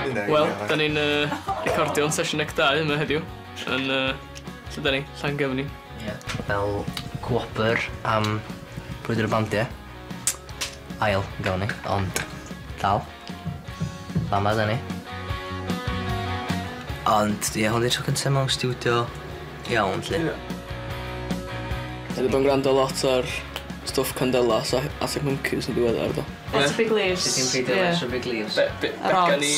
Wel, da ni'n recordio'n sesiwn 2 yma heddiw. Yn, lle da ni? Llangefni. Fel gwobr am brwydr y bandiau. Ail, gawn ni, ond dal. Fama da ni. Ond, hwn di'r tro cyntaf mewn studio iawn, lle. Da ni bod yn gwrando lot ar stwff Candelas a Attic Monkeys yn diweddar, do. It's Big Leaves. Ti'n peidio lesio Big Leaves. Becca ni...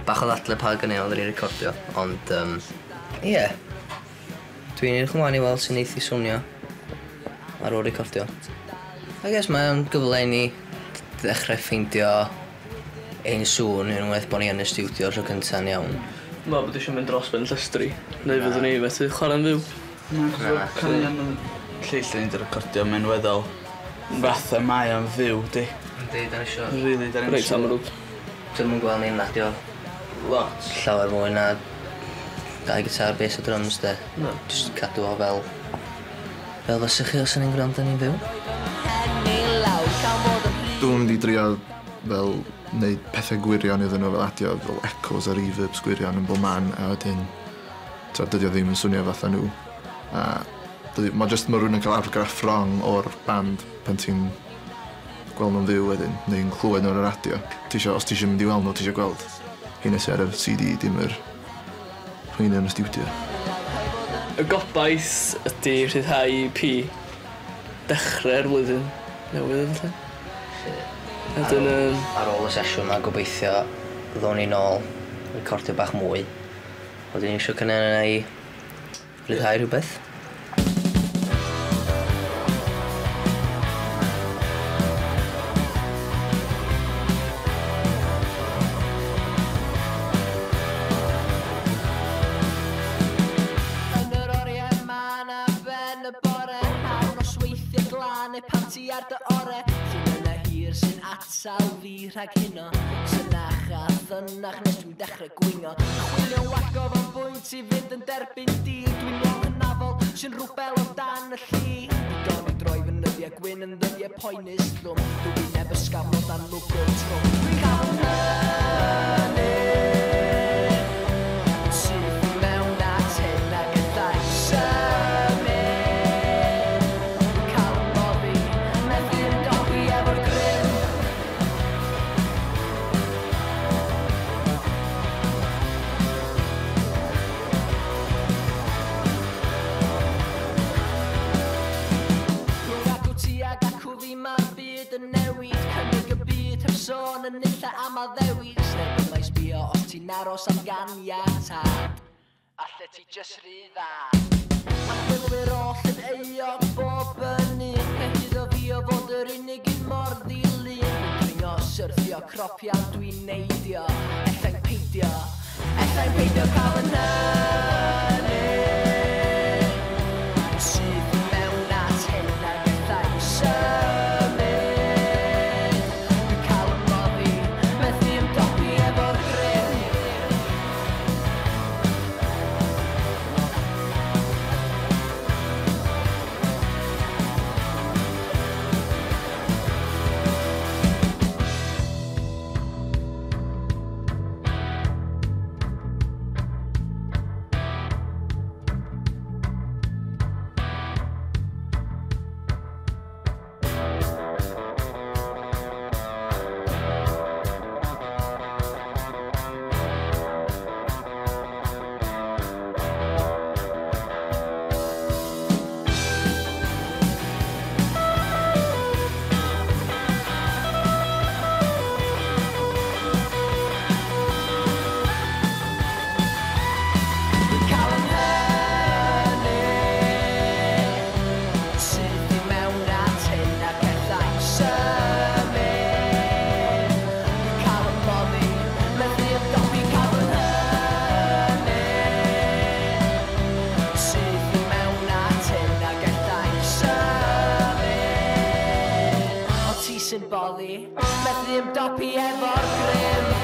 Bach o ddadle pa gynnu oedd i'n recordio, ond, ie. Dwi'n edrych ymlaen i weld sy'n eithi swnio ar ôl recordio. I guess mae'n gyfle i ni ddechrau ffeindio ein sŵn unwaith bod ni yn y studio tro cyntaf yn iawn. Ma bod eisiau mynd dros ben llestri, neu fyddwn ni fethu chwarae'n fyw. Canian yn lle lle ni'n recordio mewn weddol. Fatha mae o'n fyw, di. Yndi, da ni isio. Rili, da ni'n Reit amrwd. Dwi'n mwyn gweld ni'n nadio lot. llawer mwy na 2 gitar, bass a drums, de. No. Just cadw o fel fysych chi os ni'n gwrando ni'n fyw. Dwi'n mynd i drio fel wneud pethau gwirion iddyn nhw fel adio, fel echoes a reverbs gwirion yn bob man, a wedyn dydy o ddim yn swnio fatha nhw. Mae rhywun yn cael argraff wrong o'r band pan ti'n gweld nhw'n fyw wedyn, neu'n clywed nhw'n y radio. Os ti eisiau mynd i weld nhw, ti eisiau gweld hynny sy'n ar y CD, dim yr rhywun yn y studio. Y gobaith ydy rhyddhau EP dechrau'r flwyddyn newydd, lle. Ar ôl y sesiwn yma, gobeithio ddod ni nôl, recordio bach mwy. Oedden ni eisiau cynnig i rhyddhau rhywbeth. Ar dy ore, sy'n yna hir sy'n atal fi rhag hynno. Synach a ddynach nes dwi'n dechrau gwingo. Chwilio wago fo'n bwynt i fynd yn derbyn dir. Dwi'n wong hynafol sy'n rwbel o dan y lli. Digon i droi fy nyddiau gwyn yn ddyddiau poenus llwm. Dwi'n neb ysgafnod dan lwgl trwm. Dwi'n cael mynnu sydd mewn at hyn ag y ddau symud. Sôn yn illa am a ddewis neu byddai sbio os ti'n aros am ganiatad alle ti jyst rhyddad Mae'n chwilwyr oll yn euog bob yn un Cehyd o fi o fod yr unig un mor ddilyn Dringo syrthio cropian dwi'n neidio Ellai'n peidio cael yn hynny Sydd mewn at hyn ag ellai'n symud sy'n boddi Methu ymdopi efo'r grym